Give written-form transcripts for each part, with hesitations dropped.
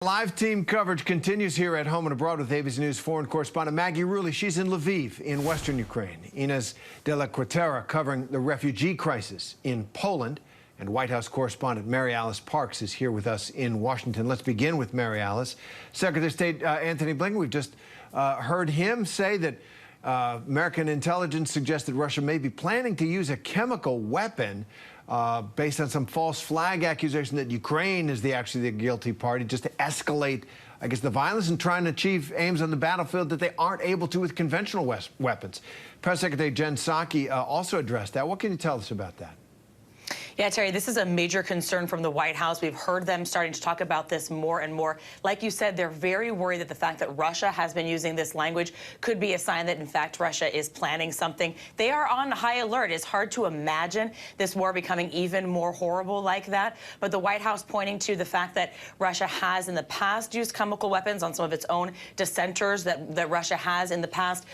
Live team coverage continues here at home and abroad with ABC News foreign correspondent Maggie Rulli. She's in Lviv in western Ukraine. Inez de la Quatera covering the refugee crisis in Poland. And White House correspondent Mary Alice Parks is here with us in Washington. Let's begin with Mary Alice. Secretary of State Antony Blinken, we've just heard him say that American intelligence suggests that Russia may be planning to use a chemical weapon based on some false flag accusation that Ukraine is actually the guilty party, just to escalate, I guess, the violence and trying to achieve aims on the battlefield that they aren't able to with conventional weapons. Press Secretary Jen Psaki also addressed that. What can you tell us about that? Yeah, Terry, this is a major concern from the White House. We've heard them starting to talk about this more and more. Like you said, they're very worried that the fact that Russia has been using this language could be a sign that, in fact, Russia is planning something. They are on high alert. It's hard to imagine this war becoming even more horrible like that. But the White House pointing to the fact that Russia has in the past used chemical weapons on some of its own dissenters, that Russia has in the past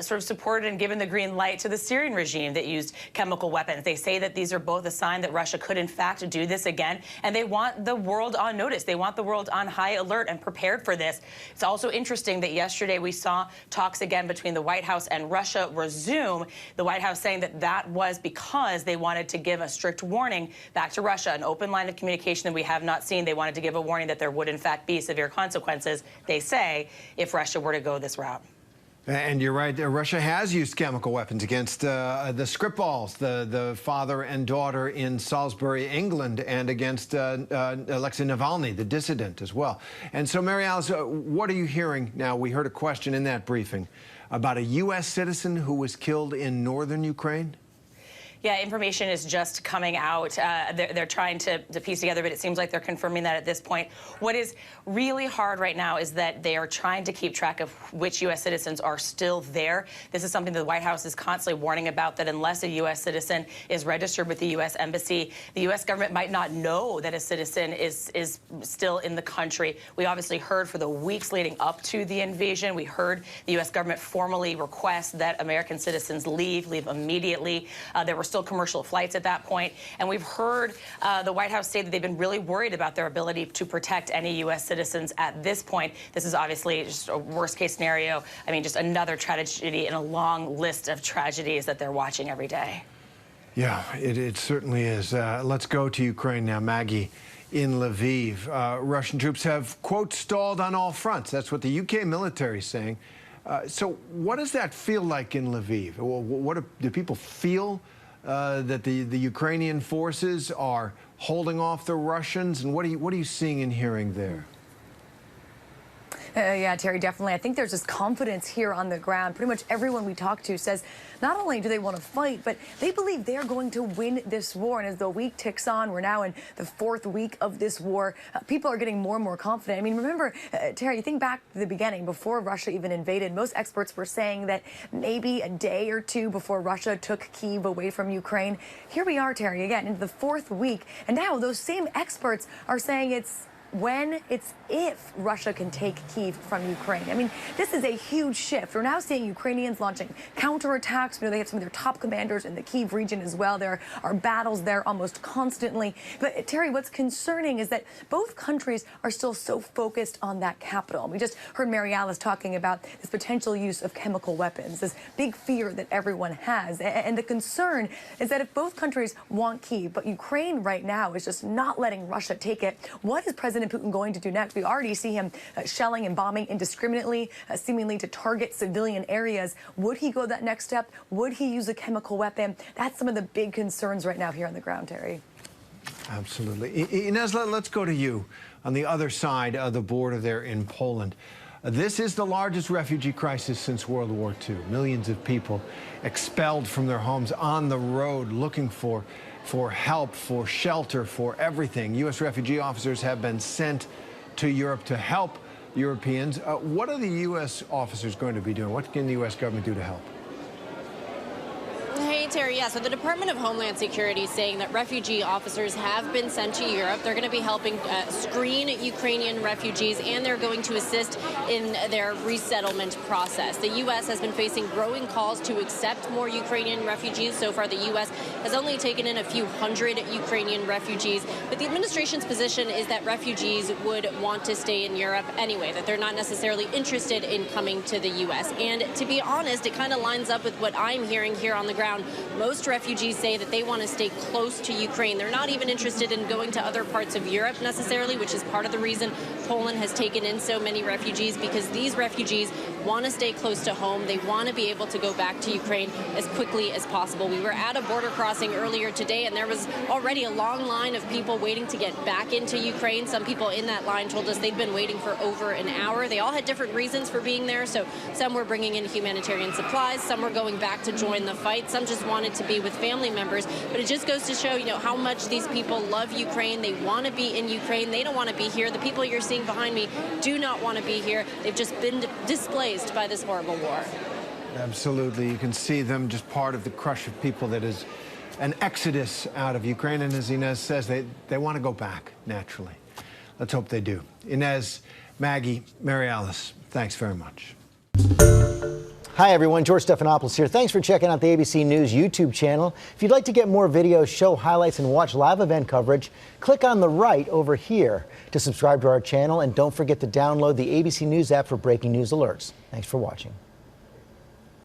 sort of supported and given the green light to the Syrian regime that used chemical weapons. They say that these are both a sign that Russia could, in fact, do this again, and they want the world on notice. They want the world on high alert and prepared for this. It's also interesting that yesterday we saw talks again between the White House and Russia resume. The White House saying that that was because they wanted to give a strict warning back to Russia, an open line of communication that we have not seen. They wanted to give a warning that there would, in fact, be severe consequences, they say, if Russia were to go this route. And you're right, Russia has used chemical weapons against the Skripals, the father and daughter in Salisbury, England, and against Alexei Navalny, the dissident, as well. And so, Mary Alice, what are you hearing now? We heard a question in that briefing about a U.S. citizen who was killed in northern Ukraine. Yeah, information is just coming out. They're trying to piece together, but it seems like they're confirming that at this point. What is really hard right now is that they are trying to keep track of which U.S. citizens are still there. This is something that the White House is constantly warning about, that unless a U.S. citizen is registered with the U.S. Embassy, the U.S. government might not know that a citizen is still in the country. We obviously heard for the weeks leading up to the invasion, we heard the U.S. government formally request that American citizens leave immediately. There were still commercial flights at that point. And we've heard the White House say that they've been really worried about their ability to protect any U.S. citizens at this point. This is obviously just a worst-case scenario. I mean, just another tragedy in a long list of tragedies that they're watching every day. Yeah, it certainly is. Let's go to Ukraine now. Maggie, in Lviv, Russian troops have, quote, stalled on all fronts. That's what the UK military is saying. So what does that feel like in Lviv? Do people feel that the Ukrainian forces are holding off the Russians? And what are you seeing and hearing there? Yeah, Terry, definitely. I think there's this confidence here on the ground. Pretty much everyone we talk to says not only do they want to fight, but they believe they're going to win this war. And as the week ticks on, we're now in the 4th week of this war. People are getting more and more confident. I mean, remember, Terry, you think back to the beginning, before Russia even invaded, most experts were saying that maybe a day or two before Russia took Kyiv away from Ukraine. Here we are, Terry, again, into the 4th week. And now those same experts are saying it's if Russia can take Kyiv from Ukraine. I mean, this is a huge shift. We're now seeing Ukrainians launching counterattacks. You know, they have some of their top commanders in the Kyiv region as well. There are battles there almost constantly. But, Terry, what's concerning is that both countries are still so focused on that capital. We just heard Mary Alice talking about this potential use of chemical weapons, this big fear that everyone has. And the concern is that if both countries want Kyiv, but Ukraine right now is just not letting Russia take it, what is President Putin going to do next? We already see him shelling and bombing indiscriminately, seemingly to target civilian areas. Would he go that next step? Would he use a chemical weapon? That's some of the big concerns right now here on the ground, Terry. Absolutely. Inez, let's go to you on the other side of the border there in Poland. This is the largest refugee crisis since World War II. Millions of people expelled from their homes, on the road, looking for help, for shelter, for everything. U.S. refugee officers have been sent to Europe to help Europeans. What are the U.S. officers going to be doing? What can the U.S. government do to help? Hey, Terry, yeah, so the Department of Homeland Security is saying that refugee officers have been sent to Europe. They're going to be helping screen Ukrainian refugees, and they're going to assist in their resettlement process. The U.S. has been facing growing calls to accept more Ukrainian refugees. So far, the U.S. has only taken in a few hundred Ukrainian refugees. But the administration's position is that refugees would want to stay in Europe anyway, that they're not necessarily interested in coming to the U.S. And to be honest, it kind of lines up with what I'm hearing here on the ground. Most refugees say that they want to stay close to Ukraine. They're not even interested in going to other parts of Europe necessarily, which is part of the reason Poland has taken in so many refugees, because these refugees want to stay close to home. They want to be able to go back to Ukraine as quickly as possible. We were at a border crossing earlier today, and there was already a long line of people waiting to get back into Ukraine. Some people in that line told us they'd been waiting for over an hour. They all had different reasons for being there. So some were bringing in humanitarian supplies, some were going back to join the fight, some just wanted to be with family members. But it just goes to show, how much these people love Ukraine. They want to be in Ukraine. They don't want to be here. The people you're seeing behind me do not want to be here. They've just been displaced by this horrible war. Absolutely. You can see them just part of the crush of people that is an exodus out of Ukraine. And as Inez says, they want to go back naturally. Let's hope they do. Inez, Maggie, Mary Alice, thanks very much. Hi, everyone. George Stephanopoulos here. Thanks for checking out the ABC News YouTube channel. If you'd like to get more videos, show highlights, and watch live event coverage, click on the right over here to subscribe to our channel. And don't forget to download the ABC News app for breaking news alerts. Thanks for watching.